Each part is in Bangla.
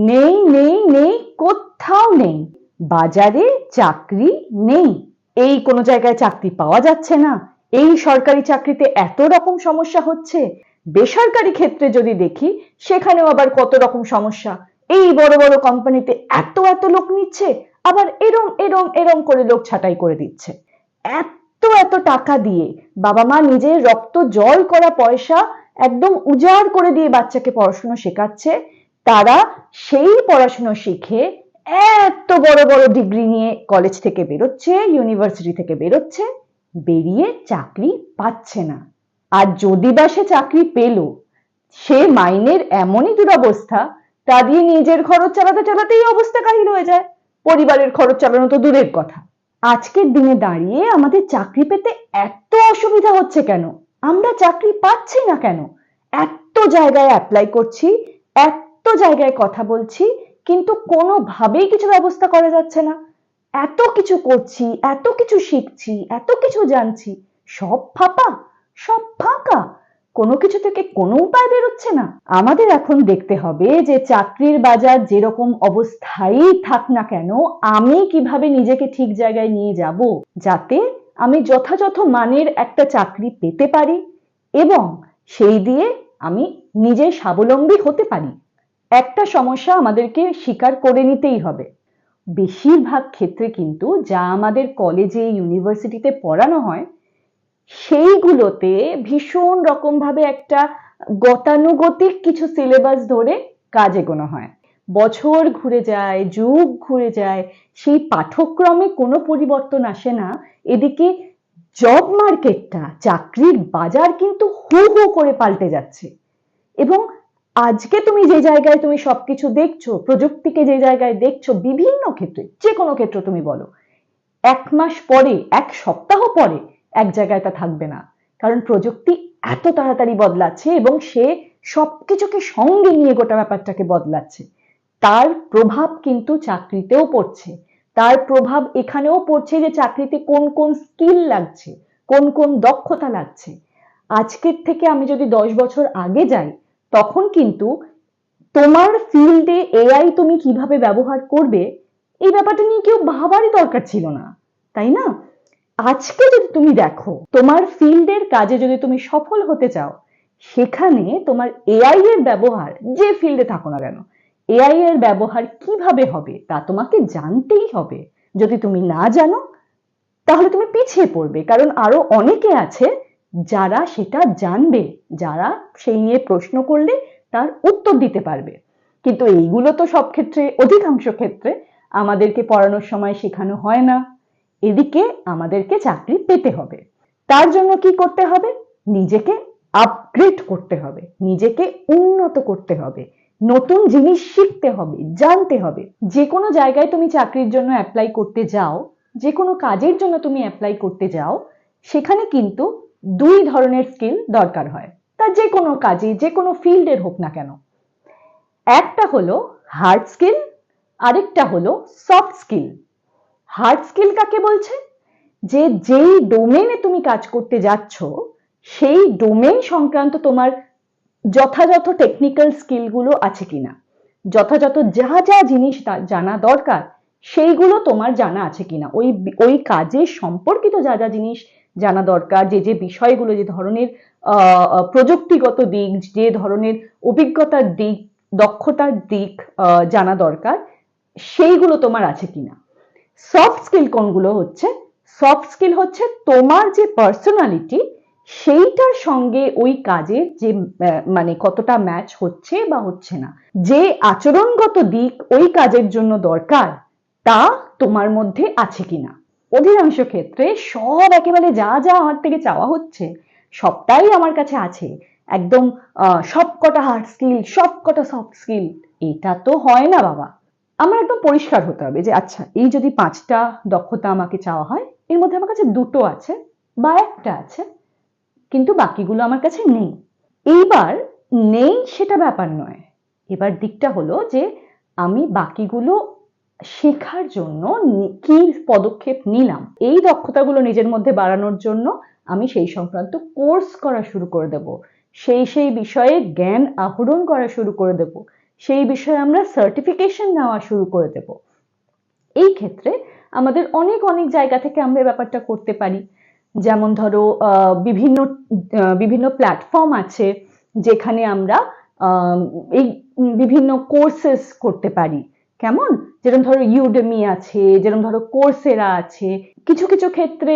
নেই নেই নেই, কোথাও নেই। বাজারে চাকরি নেই, এই কোনো জায়গায় চাকরি পাওয়া যাচ্ছে না, এই সরকারি চাকরিতে এত রকম সমস্যা হচ্ছে, বেসরকারি ক্ষেত্রে যদি দেখি সেখানেও আবার কত রকম সমস্যা। এই বড় বড় কোম্পানিতে এত এত লোক নিচ্ছে, আবার এরম এরম এরম করে লোক ছাঁটাই করে দিচ্ছে। এত এত টাকা দিয়ে বাবা মা নিজের রক্ত জল করা পয়সা একদম উজাড় করে দিয়ে বাচ্চাকে পড়াশোনা শেখাচ্ছে, তারা সেই পড়াশোনা শিখে এত বড় বড় ডিগ্রি নিয়ে কলেজ থেকে বেরোচ্ছে, ইউনিভার্সিটি থেকে বেরোচ্ছে, বেরিয়ে চাকরি পাচ্ছে না। আর যদি বা সে চাকরি পেল, সে মাইনের এমনই দুরবস্থা, তা দিয়ে নিজের খরচ চালাতে চালাতেই অবস্থা কাহিল হয়ে যায়, পরিবারের খরচ চালানো তো দূরের কথা। আজকের দিনে দাঁড়িয়ে আমাদের চাকরি পেতে এত অসুবিধা হচ্ছে কেন? আমরা চাকরি পাচ্ছি না কেন? এত জায়গায় অ্যাপ্লাই করছি, এত জায়গায় কথা বলছি, কিন্তু কোনোভাবেই কিছু ব্যবস্থা করা যাচ্ছে না। এত কিছু করছি, এত কিছু শিখছি, এত কিছু জানছি, সব ফাঁপা, সব ফাঁকা, কোনো কিছু থেকে কোনো উপায় বেরোচ্ছে না। আমাদের এখন দেখতে হবে যে চাকরির বাজার যেরকম অবস্থায় থাক না কেন, আমি কিভাবে নিজেকে ঠিক জায়গায় নিয়ে যাব, যাতে আমি যথাযথ মানের একটা চাকরি পেতে পারি এবং সেই দিয়ে আমি নিজে স্বাবলম্বী হতে পারি। একটা সমস্যা আমাদেরকে স্বীকার করে নিতেই হবে, বেশিরভাগ ক্ষেত্রে কিন্তু যা আমাদের কলেজে ইউনিভার্সিটিতে পড়ানো হয় সেইগুলোতে ভীষণ রকম ভাবে একটা গতানুগতিক কিছু সিলেবাস ধরে কাজ এগোনো হয়। বছর ঘুরে যায়, যুগ ঘুরে যায়, সেই পাঠ্যক্রমে কোনো পরিবর্তন আসে না। এদিকে জব মার্কেটটা, চাকরির বাজার কিন্তু হু হু করে পাল্টে যাচ্ছে। এবং আজকে তুমি যে জায়গায় তুমি সবকিছু দেখছো, প্রযুক্তিকে যে জায়গায় দেখছো, বিভিন্ন ক্ষেত্রে, যে কোনো ক্ষেত্র তুমি বলো, 1 মাস পরে, 1 সপ্তাহ পরে এক জায়গায় তা থাকবে না। কারণ প্রযুক্তি এত তাড়াতাড়ি বদলাচ্ছে এবং সে সবকিছুকে সঙ্গে নিয়ে গোটা ব্যাপারটাকে বদলাচ্ছে। তার প্রভাব কিন্তু চাকরিতেও পড়ছে। তার প্রভাব এখানেও পড়ছে যে চাকরিতে কোন কোন স্কিল লাগছে, কোন কোন দক্ষতা লাগছে। আজকের থেকে আমি যদি 10 বছর আগে যাই, তখন কিন্তু তোমার ফিল্ডে এআই তুমি কিভাবে ব্যবহার করবে এই ব্যাপারটা নিয়ে কেউ ভাবারই দরকার ছিল না, তাই না? আজকে যদি তুমি দেখো, তোমার ফিল্ডের কাজে যদি তুমি সফল হতে চাও, সেখানে তোমার এআই এর ব্যবহার, যে ফিল্ডে থাকো না কেন, এআই এর ব্যবহার কিভাবে হবে তা তোমাকে জানতেই হবে। যদি তুমি না জানো তাহলে তুমি পিছিয়ে পড়বে, কারণ আরো অনেকে আছে যারা সেটা জানবে, যারা সেই নিয়ে প্রশ্ন করলে তার উত্তর দিতে পারবে। কিন্তু এইগুলো তো সব ক্ষেত্রে, অধিকাংশ ক্ষেত্রে আমাদেরকে পড়ানোর সময় শেখানো হয় না। এদিকে আমাদেরকে চাকরি পেতে হবে, তার জন্য কি করতে হবে? নিজেকে আপগ্রেড করতে হবে, নিজেকে উন্নত করতে হবে, নতুন জিনিস শিখতে হবে, জানতে হবে। যে কোনো জায়গায় তুমি চাকরির জন্য অ্যাপ্লাই করতে যাও, যে কোনো কাজের জন্য তুমি অ্যাপ্লাই করতে যাও, সেখানে কিন্তু 2 ধরনের স্কিল দরকার হয়, তা যে কোনো কাজে, যে কোনো ফিল্ডের হোক না কেন। একটা হলো হার্ড স্কিল, আরেকটা হলো সফট স্কিল। হার্ড স্কিল কাকে বলছে? যে যেই ডোমেনে তুমি কাজ করতে যাচ্ছ, সেই ডোমেন সংক্রান্ত তোমার যথাযথ টেকনিক্যাল স্কিলগুলো আছে কিনা, যথাযথ যা যা জিনিস জানা দরকার সেইগুলো তোমার জানা আছে কিনা, ওই ওই কাজের সম্পর্কিত যা যা জিনিস জানা দরকার, যে যে বিষয়গুলো, যে ধরনের প্রযুক্তিগত দিক, যে ধরনের অভিজ্ঞতার দিক, দক্ষতার দিক জানা দরকার, সেইগুলো তোমার আছে কিনা। সফট স্কিল কোনগুলো হচ্ছে? সফট স্কিল হচ্ছে তোমার যে পার্সোনালিটি, সেইটার সঙ্গে ওই কাজের যে মানে কতটা ম্যাচ হচ্ছে বা হচ্ছে না, যে আচরণগত দিক ওই কাজের জন্য দরকার, তা তোমার মধ্যে আছে কিনা। অধিকাংশ ক্ষেত্রে সব একেবারে যা যা আমার থেকে চাওয়া হচ্ছে সবটাই আমার কাছে আছে, একদম সবকটা হার্ড স্কিল, সবকটা সফট স্কিল, এটা তো হয় না বাবা। আমার একদম পরিষ্কার হতে হবে যে আচ্ছা, এই যদি 5টা দক্ষতা আমাকে চাওয়া হয়, এর মধ্যে আমার কাছে 2টো আছে বা 1টা আছে, কিন্তু বাকিগুলো আমার কাছে নেই। এইবার নেই সেটা ব্যাপার নয়, এবার দিকটা হলো যে আমি বাকিগুলো শেখার জন্য কি পদক্ষেপ নিলাম। এই দক্ষতাগুলো নিজের মধ্যে বাড়ানোর জন্য আমি সেই সংক্রান্ত কোর্স করা শুরু করে দেব, সেই বিষয়ে জ্ঞান আহরণ করা শুরু করে দেব, সেই বিষয়ে আমরা সার্টিফিকেশন নেওয়া শুরু করে দেব। এই ক্ষেত্রে আমাদের অনেক অনেক জায়গা থেকে আমরা ব্যাপারটা করতে পারি। যেমন ধরো বিভিন্ন প্ল্যাটফর্ম আছে যেখানে আমরা এই বিভিন্ন কোর্সেস করতে পারি। কেমন? যেরকম ধরো ইউডেমি আছে, যেরকম ধরো কোর্সেরা আছে। কিছু কিছু ক্ষেত্রে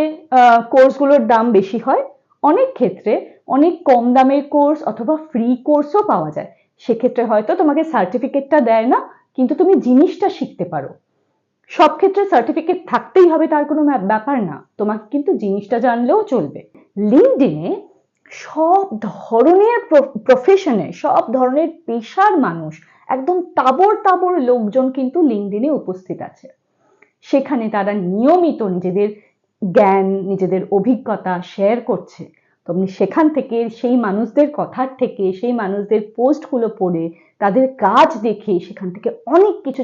কোর্সগুলোর দাম বেশি হয়, অনেক ক্ষেত্রে অনেক কম দামের কোর্স অথবা ফ্রি কোর্সও পাওয়া যায়। সেক্ষেত্রে হয়তো তোমাকে সার্টিফিকেটটা দেয় না, কিন্তু তুমি জিনিসটা শিখতে পারো। সব ক্ষেত্রে সার্টিফিকেট থাকতেই হবে তার কোনো ব্যাপার না, তোমাকে কিন্তু জিনিসটা জানলেও চলবে। লিঙ্কডইনে সব ধরনের প্রফেশনে, সব ধরনের পেশার মানুষ, একদম তাবড় তাবড় লোকজন কিন্তু লিঙ্কডইনে উপস্থিত আছে। সেখানে তারা নিয়মিত নিজেদের জ্ঞান, নিজেদের অভিজ্ঞতা শেয়ার করছে। তুমি সেখান থেকে, সেই মানুষদের কথার থেকে, সেই মানুষদের পোস্টগুলো পড়ে, তাদের কাজ দেখে সেখান থেকে অনেক কিছু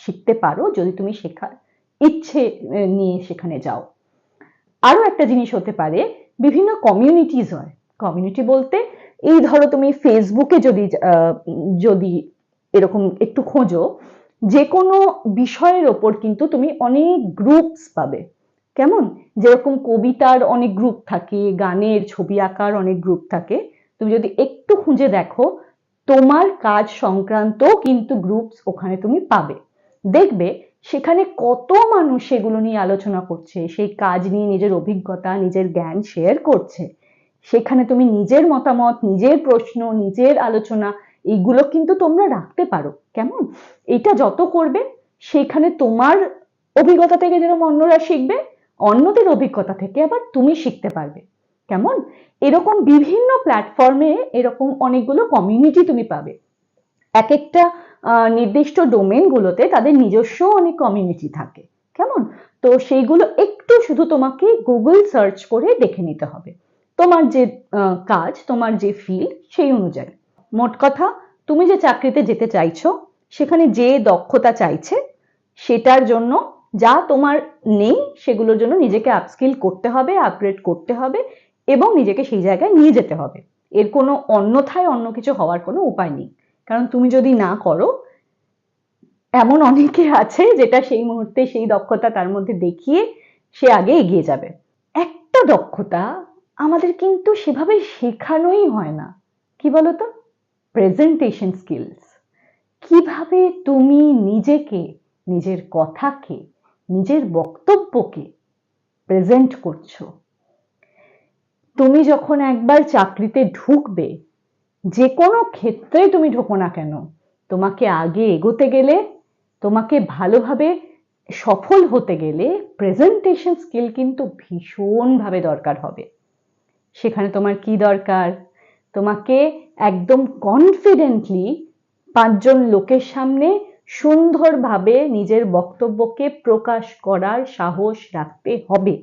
শিখতে পারো যদি তুমি শেখার ইচ্ছে নিয়ে সেখানে যাও। আরো একটা জিনিস হতে পারে, বিভিন্ন কমিউনিটিজ হয়। কমিউনিটি বলতে এই ধরো তুমি ফেসবুকে যদি এরকম একটু খোঁজো, যে কোনো বিষয়ের ওপর কিন্তু তুমি অনেক গ্রুপস পাবে। কেমন? যেরকম কবিতার অনেক গ্রুপ থাকে, গানের, ছবি আঁকার অনেক গ্রুপ থাকে। তুমি যদি একটু খুঁজে দেখো, তোমার কাজ সংক্রান্ত কিন্তু গ্রুপস ওখানে তুমি পাবে। দেখবে সেখানে কত মানুষ সেগুলো নিয়ে আলোচনা করছে, সেই কাজ নিয়ে নিজের অভিজ্ঞতা, নিজের জ্ঞান শেয়ার করছে। সেখানে তুমি নিজের মতামত, নিজের প্রশ্ন, নিজের আলোচনা এইগুলো কিন্তু তোমরা রাখতে পারো। কেমন? এটা যত করবে সেখানে তোমার অভিজ্ঞতা থেকে যেরকম অন্যরা শিখবে, অন্যদের অভিজ্ঞতা থেকে আবার তুমি শিখতে পারবে। কেমন? এরকম বিভিন্ন প্ল্যাটফর্মে এরকম অনেকগুলো কমিউনিটি তুমি পাবে। এক একটা নির্দিষ্ট ডোমেন গুলোতে তাদের নিজস্ব অনেক কমিউনিটি থাকে। কেমন? তো সেইগুলো একটু শুধু তোমাকে গুগল সার্চ করে দেখে নিতে হবে, তোমার যে কাজ, তোমার যে ফিল্ড, সেই অনুযায়ী। মোট কথা, তুমি যে চাকরিতে যেতে চাইছো সেখানে যে দক্ষতা চাইছে সেটার জন্য যা তোমার নেই সেগুলোর জন্য নিজেকে আপস্কিল করতে হবে, আপগ্রেড করতে হবে এবং নিজেকে সেই জায়গায় নিয়ে যেতে হবে। এর কোনো অন্যথায় অন্য কিছু হওয়ার কোনো উপায় নেই। কারণ তুমি যদি না করো, এমন অনেকে আছে যেটা সেই মুহূর্তে সেই দক্ষতা তার মধ্যে দেখিয়ে সে আগে এগিয়ে যাবে। একটা দক্ষতা আমাদের কিন্তু সেভাবে শেখানোই হয় না, কি বলতো? Presentation skills. কিভাবে তুমি নিজেকে, নিজের কথাকে, নিজের বক্তব্যকে প্রেজেন্ট করছো। তুমি যখন একবার চাকরিতে ঢুকবে, যে কোনো ক্ষেত্রে তুমি ঢোকো না কেন, তোমাকে আগে এগোতে গেলে, তোমাকে ভালোভাবে সফল হতে গেলে প্রেজেন্টেশন স্কিল কিন্তু ভীষণভাবে দরকার হবে। সেখানে তোমার কি দরকার? তোমাকে একদম কনফিডেন্টলি 5 জন লোকের সামনে সুন্দরভাবে নিজের বক্তব্যকে প্রকাশ করার সাহস রাখতে হবে।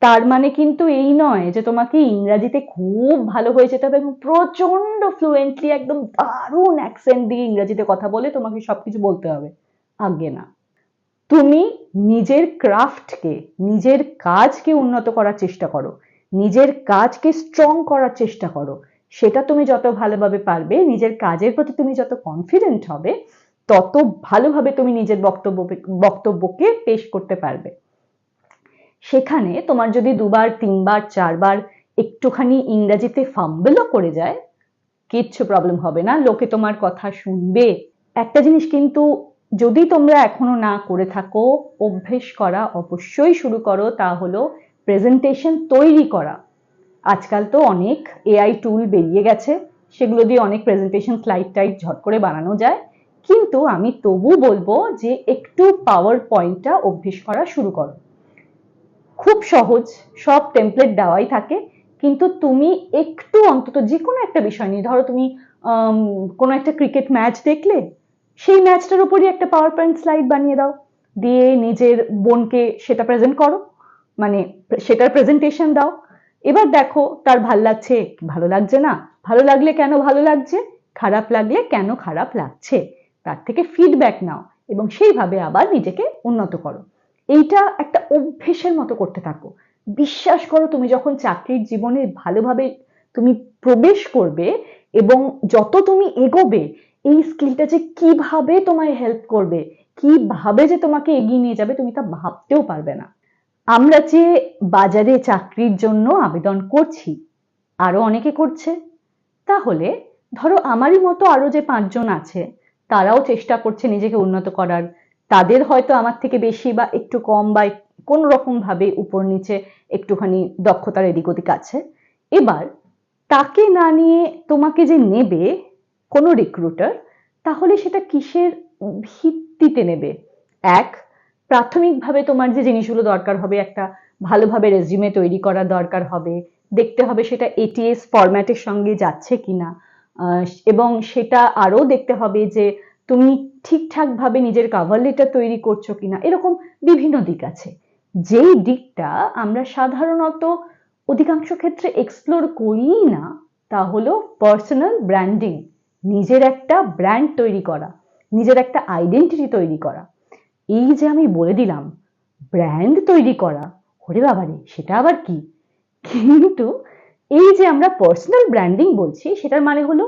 তার মানে কিন্তু এই নয় যে তোমাকে ইংরাজিতে খুব ভালো হয়ে যেতে হবে এবং প্রচন্ড ফ্লুয়েন্টলি, একদম দারুণ অ্যাকসেন্ট দিয়ে ইংরাজিতে কথা বলে তোমাকে সবকিছু বলতে হবে। আগে না। তুমি নিজের ক্রাফটকে, নিজের কাজকে উন্নত করার চেষ্টা করো, নিজের কাজকে স্ট্রং করার চেষ্টা করো। সেটা তুমি যত ভালোভাবে পারবে, নিজের কাজের প্রতি তুমি যত কনফিডেন্ট হবে, তত ভালোভাবে তুমি নিজের বক্তব্যকে পেশ করতে পারবে। সেখানে তোমার যদি 2 বার 3 বার 4 বার একটুখানি ইংরাজিতে ফাম্বলও করে যায়, কিচ্ছু প্রবলেম হবে না, লোকে তোমার কথা শুনবে। একটা জিনিস কিন্তু যদি তোমরা এখনো না করে থাকো, অভ্যেস করা অবশ্যই শুরু করো, তা হলো প্রেজেন্টেশন তৈরি করা। আজকাল তো অনেক এআই টুল বেরিয়ে গেছে, সেগুলো দিয়ে অনেক প্রেজেন্টেশন স্লাইড টাইড ঝট করে বানানো যায়। কিন্তু আমি তবু বলবো যে একটু পাওয়ার পয়েন্টটা অভ্যেস করা শুরু করো। খুব সহজ, সব টেমপ্লেট দেওয়াই থাকে, কিন্তু তুমি একটু অন্তত যে কোনো একটা বিষয় নিয়ে, ধরো তুমি কোনো একটা ক্রিকেট ম্যাচ দেখলে, সেই ম্যাচটার উপরই একটা পাওয়ার পয়েন্ট স্লাইড বানিয়ে দাও, দিয়ে নিজের বোনকে সেটা প্রেজেন্ট করো, মানে সেটার প্রেজেন্টেশন দাও। এবার দেখো তার ভাল লাগছে কি ভালো লাগছে না, ভালো লাগলে কেন ভালো লাগছে, খারাপ লাগলে কেন খারাপ লাগছে, তার থেকে ফিডব্যাক নাও এবং সেইভাবে আবার নিজেকে উন্নত করো। এইটা একটা অভ্যেসের মতো করতে থাকো। বিশ্বাস করো, তুমি যখন চাকরির জীবনে ভালোভাবে তুমি প্রবেশ করবে এবং যত তুমি এগোবে, এই স্কিলটা যে কিভাবে তোমায় হেল্প করবে, কিভাবে যে তোমাকে এগিয়ে নিয়ে যাবে, তুমি তা ভাবতেও পারবে না। আমরা যে বাজারে চাকরির জন্য আবেদন করছি, আরো অনেকে করছে, তাহলে ধরো আমারই মতো আরো যে 5 জন আছে, তারাও চেষ্টা করছে নিজেকে উন্নত করার। তাদের হয়তো আমার থেকে বেশি বা একটু কম বা কোন রকম ভাবে উপর নিচে একটুখানি দক্ষতার এদিক ওদিক আছে। এবার তাকে না নিয়ে তোমাকে যে নেবে কোনো রিক্রুটার, তাহলে সেটা কিসের ভিত্তিতে নেবে? এক, প্রাথমিকভাবে তোমার যে জিনিসগুলো দরকার হবে, একটা ভালোভাবে রেজিউমে তৈরি করার দরকার হবে, দেখতে হবে সেটা এটিএস ফরম্যাটের সঙ্গে যাচ্ছে কিনা, এবং সেটা আরো দেখতে হবে যে তুমি ঠিকঠাক ভাবে নিজের কভার লেটার তৈরি করছো কিনা। এরকম বিভিন্ন দিক আছে, যেই দিকটা আমরা সাধারণত অধিকাংশ ক্ষেত্রে এক্সপ্লোর করি না, তা হলো পার্সোনাল ব্র্যান্ডিং। নিজের একটা ব্র্যান্ড তৈরি করা, নিজের একটা আইডেন্টিটি তৈরি করা। এই যে আমি বলে দিলাম ব্র্যান্ড তৈরি করা, ওরে বাবারে সেটা আবার কি? কিন্তু এই যে আমরা পার্সোনাল ব্র্যান্ডিং বলছি, সেটার মানে হলো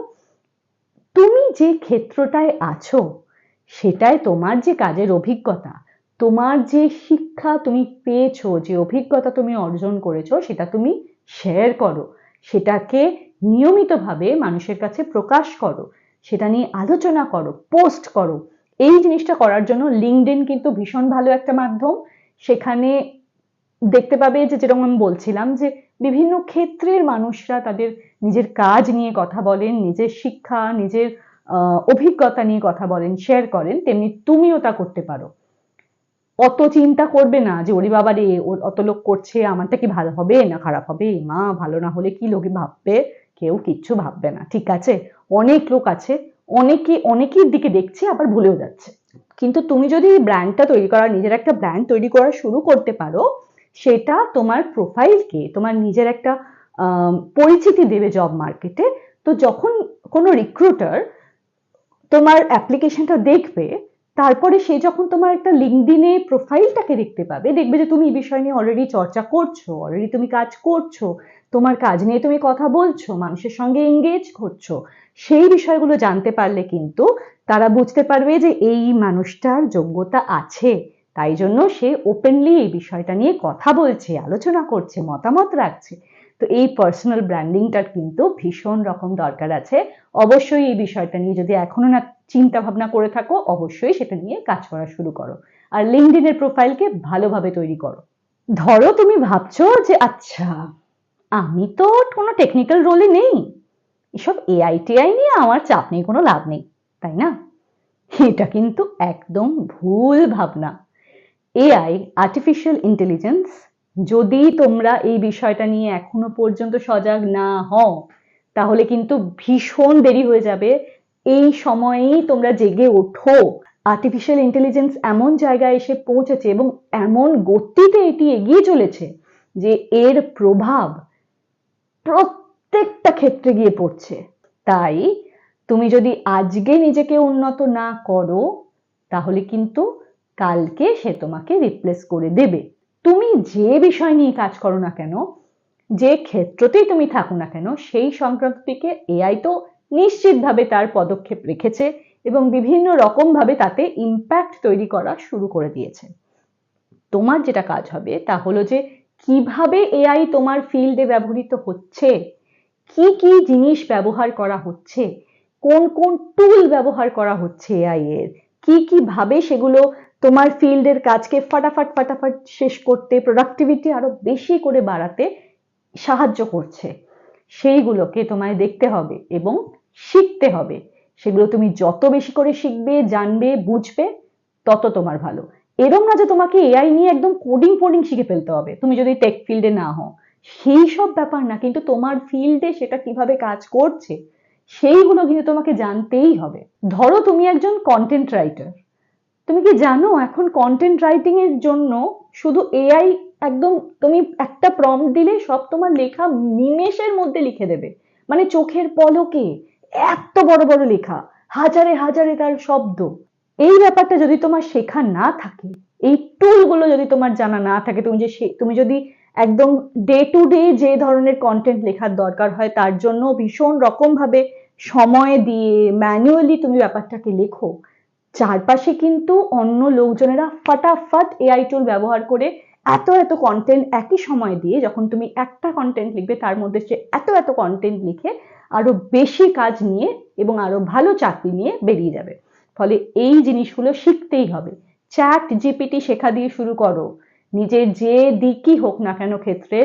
তুমি যে ক্ষেত্রটায় আছো সেটায় তোমার যে কাজের অভিজ্ঞতা, তোমার যে শিক্ষা তুমি পেয়েছো, যে অভিজ্ঞতা তুমি অর্জন করেছো, সেটা তুমি শেয়ার করো, সেটাকে নিয়মিতভাবে মানুষের কাছে প্রকাশ করো, সেটা নিয়ে আলোচনা করো, পোস্ট করো। এই জিনিসটা করার জন্য লিঙ্কডইন কিন্তু ভীষণ ভালো একটা মাধ্যম। সেখানে দেখতে পাবে যে, যেরকম আমি বলছিলাম, যে বিভিন্ন ক্ষেত্রের মানুষরা তাদের নিজের কাজ নিয়ে কথা বলেন, নিজের শিক্ষা, নিজের অভিজ্ঞতা নিয়ে কথা বলেন, শেয়ার করেন। তেমনি তুমিও তা করতে পারো। অত চিন্তা করবে না যে ওরে বাবা রে, অত লোক করছে, আমারটা কি ভালো হবে না খারাপ হবে, মা ভালো না হলে কি লোকে ভাববে। কেউ কিচ্ছু ভাববে না, ঠিক আছে? অনেক লোক আছে, অনেকের দিকে দেখছে, আবার ভুলেও যাচ্ছে। কিন্তু তুমি যদি এই ব্র্যান্ডটা তৈরি করা, নিজের একটা ব্র্যান্ড তৈরি করা শুরু করতে পারো, সেটা তোমার প্রোফাইলকে, তোমার নিজের একটা পরিচিতি দেবে জব মার্কেটে। তো যখন কোনো রিক্রুটার তোমার অ্যাপ্লিকেশনটা দেখবে, তারপরে সে যখন তোমার একটা লিঙ্কডইনে প্রোফাইলটাকে দেখতে পাবে, দেখবে যে তুমি এই বিষয় নিয়ে অলরেডি চর্চা করছো, অলরেডি তুমি কাজ করছো, তোমার কাজ নিয়ে তুমি কথা বলছো, মানুষের সঙ্গে এঙ্গেজ করছো। সেই বিষয়গুলো জানতে পারলে কিন্তু তারা বুঝতে পারবে যে এই মানুষটার যোগ্যতা আছে, তাই জন্য সে ওপেনলি এই বিষয়টা নিয়ে কথা বলছে, আলোচনা করছে, মতামত রাখছে। তো এই পার্সোনাল ব্র্যান্ডিংটার কিন্তু ভীষণ রকম দরকার আছে। অবশ্যই এই বিষয়টা নিয়ে যদি এখনো না চিন্তা ভাবনা করে থাকো, অবশ্যই সেটা নিয়ে কাজ করা শুরু করো। আর লিঙ্কডইনের প্রোফাইলকে ভালোভাবে তৈরি করো। ধরো তুমি ভাবছো যে আচ্ছা, আমি তো কোনো টেকনিক্যাল রোলে নেই, এসব এআই টিআই নিয়ে আমার চাপ নেই, কোনো লাভ নেই, তাই না? এটা কিন্তু একদম ভুল ভাবনা। এআই, আর্টিফিশিয়াল ইন্টেলিজেন্স, যদি তোমরা এই বিষয়টা নিয়ে এখনো পর্যন্ত সজাগ না হও, তাহলে কিন্তু ভীষণ দেরি হয়ে যাবে। এই সময়েই তোমরা জেগে ওঠো। আর্টিফিশিয়াল ইন্টেলিজেন্স এমন জায়গায় এসে পৌঁছেছে এবং এমন গতিতে এটি এগিয়ে চলেছে যে এর প্রভাব প্রত্যেকটা ক্ষেত্রে গিয়ে পড়ছে। তাই তুমি যদি আজকে নিজেকে উন্নত না করো, তাহলে কিন্তু কালকে সে তোমাকে রিপ্লেস করে দেবে। তুমি যে বিষয় নিয়ে কাজ করো না কেন, যে ক্ষেত্রতেই তুমি থাকো না কেন, সেই সংক্রান্ত দিকে এআই তো নিশ্চিতভাবে তার পদক্ষেপ রেখেছে এবং বিভিন্ন রকম ভাবে তাতে ইম্প্যাক্ট তৈরি করা শুরু করে দিয়েছে। তোমার যেটা কাজ হবে তা হলো যে কিভাবে এআই তোমার ফিল্ডে ব্যবহৃত হচ্ছে, কি কি জিনিস ব্যবহার করা হচ্ছে, কোন কোন টুল ব্যবহার করা হচ্ছে এআই এর, কি কি ভাবে সেগুলো তোমার ফিল্ডের কাজকে ফাটাফাট শেষ করতে, প্রোডাক্টিভিটি আরো বেশি করে বাড়াতে সাহায্য করছে, সেইগুলোকে তোমায় দেখতে হবে এবং শিখতে হবে। সেগুলো তুমি যত বেশি করে শিখবে, জানবে, বুঝবে, তত তোমার ভালো। এরম না যে তোমাকে এআই নিয়ে একদম কোডিং ফোডিং শিখে ফেলতে হবে তুমি যদি টেক ফিল্ডে না হও, সেই সব ব্যাপার না, কিন্তু তোমার ফিল্ডে সেটা কিভাবে কাজ করছে সেইগুলো কিন্তু তোমাকে জানতেই হবে। ধরো তুমি একজন কন্টেন্ট রাইটার, তুমি কি জানো এখন কন্টেন্ট রাইটিং এর জন্য শুধু এআই, একদম তুমি একটা প্রম্পট দিলে সব তোমার লেখা নিমেষের মধ্যে লিখে দেবে, মানে চোখের পলকে এত বড় বড় লেখা, হাজারে হাজারে তার শব্দ। এই ব্যাপারটা যদি তোমার শেখা না থাকে, এই টুলগুলো যদি তোমার জানা না থাকে, তুমি যদি একদম ডে টু ডে যে ধরনের কন্টেন্ট লেখার দরকার হয় তার জন্য ভীষণ রকম ভাবে সময় দিয়ে ম্যানুয়ালি তুমি ব্যাপারটাকে লেখো, চারপাশে কিন্তু অন্য লোকজনেরা ফাটাফাট এআই টুল ব্যবহার করে এত এত কন্টেন্ট একই সময় দিয়ে, যখন তুমি একটা কন্টেন্ট লিখবে তার মধ্যে সে এত এত কন্টেন্ট লিখে আরো বেশি কাজ নিয়ে এবং আরো ভালো চাকরি নিয়ে বেরিয়ে যাবে। ফলে এই জিনিসগুলো শিখতেই হবে। চ্যাট জিপিটি শেখা দিয়ে শুরু করো। নিজের যে দিকই হোক না কেন ক্ষেত্রে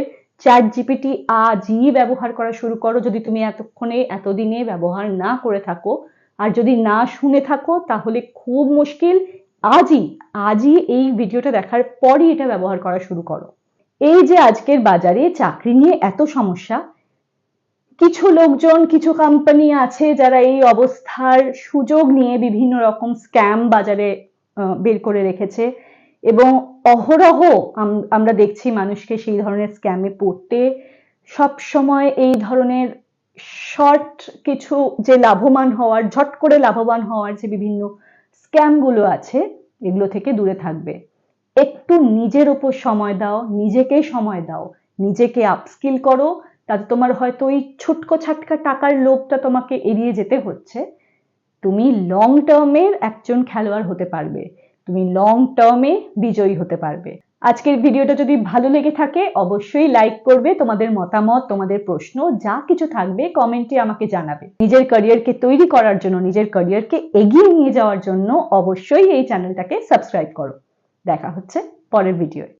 চ্যাট জিপিটি আজই ব্যবহার করা শুরু করো, যদি তুমি এতদিনে ব্যবহার না করে থাকো। আর যদি না শুনে থাকো তাহলে খুব মুশকিল। আজই এই ভিডিওটা দেখার পরই এটা ব্যবহার করা শুরু করো। এই যে আজকের বাজারে চাকরি নিয়ে এত সমস্যা, কিছু লোকজন, কিছু কোম্পানি আছে যারা এই অবস্থার সুযোগ নিয়ে বিভিন্ন রকম স্ক্যাম বাজারে বের করে রেখেছে এবং অহরহ আমরা দেখছি মানুষকে সেই ধরনের স্ক্যামে পড়তে। সব সময় এই ধরনের শর্ট কিছু যে ঝট করে লাভবান হওয়ার যে বিভিন্ন স্ক্যাম গুলো আছে, এগুলো থেকে দূরে থাকবে। একটু নিজের উপর সময় দাও, নিজেকে সময় দাও, নিজেকে আপস্কিল করো। তাতে তোমার হয়তো ওই ছুটকো ছাটকা টাকার লোভটা তোমাকে এড়িয়ে যেতে হচ্ছে। তুমি লং টার্মের একজন খেলোয়াড় হতে পারবে, তুমি লং টার্মে বিজয়ী হতে পারবে। আজকের ভিডিওটা যদি ভালো লেগে থাকে অবশ্যই লাইক করবে, তোমাদের মতামত, তোমাদের প্রশ্ন যা কিছু থাকবে কমেন্টে আমাকে জানাবে। নিজের ক্যারিয়ারকে তৈরি করার জন্য, নিজের ক্যারিয়ারকে এগিয়ে নিয়ে যাওয়ার জন্য অবশ্যই এই চ্যানেলটাকে সাবস্ক্রাইব করো। দেখা হচ্ছে পরের ভিডিওয়।